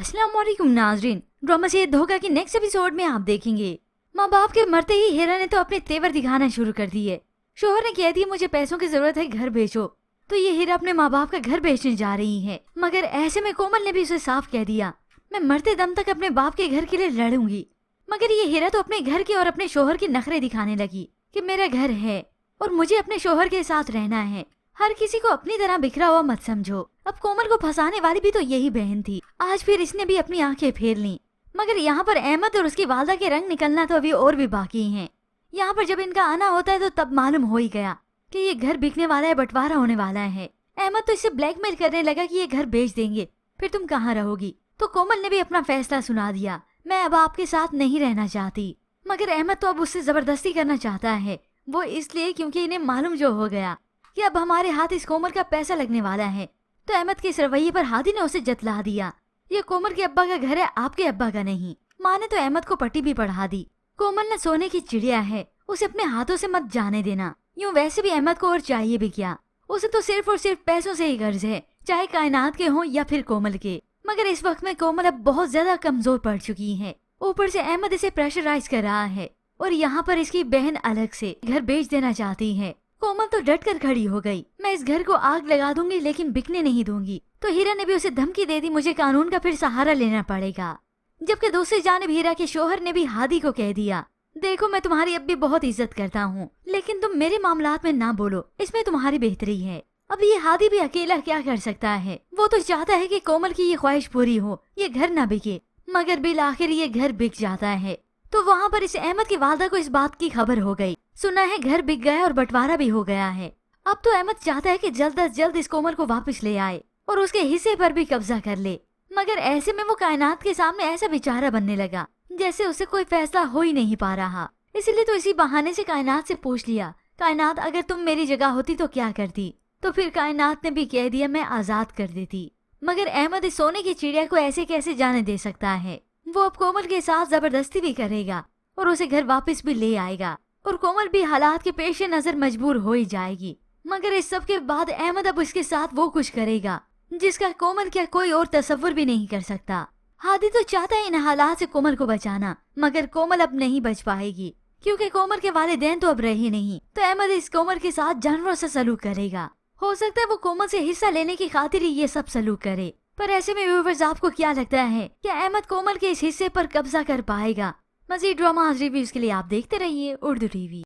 अस्सलाम वालेकुम नाजरीन, ड्रामा से धोखा की नेक्स्ट एपिसोड में आप देखेंगे माँ बाप के मरते ही हीरा ने तो अपने तेवर दिखाना शुरू कर दिए। शोहर ने कह दिया मुझे पैसों की जरूरत है, घर बेचो। तो ये हीरा अपने माँ बाप का घर बेचने जा रही है, मगर ऐसे में कोमल ने भी उसे साफ कह दिया मैं मरते दम तक अपने बाप के घर के लिए लड़ूंगी। मगर ये हीरा तो अपने घर के और अपने शोहर के नखरे दिखाने लगी कि मेरा घर है और मुझे अपने शोहर के साथ रहना है। हर किसी को अपनी तरह बिखरा हुआ मत समझो। अब कोमल को फंसाने वाली भी तो यही बहन थी। आज फिर इसने भी अपनी आंखें फेर ली। मगर यहाँ पर अहमद और उसकी वालदा के रंग निकलना तो अभी और भी बाकी हैं। यहाँ पर जब इनका आना होता है तो तब मालूम हो ही गया कि ये घर बिकने वाला है, बंटवारा होने वाला है। अहमद तो इसे ब्लैकमेल करने लगा कि ये घर बेच देंगे, फिर तुम कहाँ रहोगी। तो कोमल ने भी अपना फैसला सुना दिया, मैं अब आपके साथ नहीं रहना चाहती। मगर अहमद तो अब उससे जबरदस्ती करना चाहता है, वो इसलिए क्योंकि इन्हें मालूम जो हो गया कि अब हमारे हाथ इस कोमल का पैसा लगने वाला है। तो अहमद के इस रवैये पर हादी ने उसे जतला दिया, ये कोमल के अब्बा का घर है, आपके अब्बा का नहीं। माँ ने तो अहमद को पट्टी भी पढ़ा दी। कोमल ने सोने की चिड़िया है, उसे अपने हाथों से मत जाने देना। यूँ वैसे भी अहमद को और चाहिए भी क्या, उसे तो सिर्फ और सिर्फ पैसों से ही गर्ज है, चाहे कायनात के हों या फिर कोमल के। मगर इस वक्त में कोमल अब बहुत ज्यादा कमजोर पड़ चुकी है। ऊपर से अहमद इसे प्रेशराइज कर रहा है और यहाँ पर इसकी बहन अलग से घर बेच देना चाहती है। कोमल तो डट कर खड़ी हो गई, मैं इस घर को आग लगा दूंगी लेकिन बिकने नहीं दूंगी। तो हीरा ने भी उसे धमकी दे दी, मुझे कानून का फिर सहारा लेना पड़ेगा। जबकि दूसरी जानिब हीरा के शोहर ने भी हादी को कह दिया, देखो मैं तुम्हारी अब भी बहुत इज्जत करता हूँ, लेकिन तुम मेरे मामलात में ना बोलो, इसमें तुम्हारी बेहतरी है। अब ये हादी भी अकेला क्या कर सकता है, वो तो चाहता है कि कोमल की ये ख्वाहिश पूरी हो, ये घर ना बिके। मगर बिल आखिर ये घर बिक जाता है। तो वहाँ पर इस अहमद की वालदा को इस बात की खबर हो गई, सुना है घर बिक गया और बंटवारा भी हो गया है। अब तो अहमद चाहता है कि जल्द अज जल्द इस कोमल को वापस ले आए और उसके हिस्से पर भी कब्जा कर ले। मगर ऐसे में वो कायनात के सामने ऐसा बेचारा बनने लगा जैसे उसे कोई फैसला हो ही नहीं पा रहा। इसलिए तो इसी बहाने से कायनात से पूछ लिया, कायनात अगर तुम मेरी जगह होती तो क्या करती। तो फिर कायनात ने भी कह दिया मैं आजाद कर देती। मगर अहमद इस सोने की चिड़िया को ऐसे कैसे जाने दे सकता है। वो अब कोमल के साथ जबरदस्ती भी करेगा और उसे घर वापस भी ले आएगा और कोमल भी हालात के पेश नजर मजबूर हो ही जाएगी। मगर इस सब के बाद अहमद अब उसके साथ वो कुछ करेगा जिसका कोमल क्या कोई और तसव्वुर भी नहीं कर सकता। हादी तो चाहता है इन हालात से कोमल को बचाना, मगर कोमल अब नहीं बच पाएगी क्योंकि कोमल के वालिदैन तो अब रहे नहीं। तो अहमद इस कोमल के साथ जानवरों से सलूक करेगा। हो सकता है वो कोमल से हिस्सा लेने की खातिर ही ये सब सलूक करे। पर ऐसे में व्यूअर्स आपको क्या लगता है कि अहमद कोमल के इस हिस्से पर कब्जा कर पाएगा? मज़ीद ड्रामा रिव्यूज के लिए आप देखते रहिए उर्दू टीवी।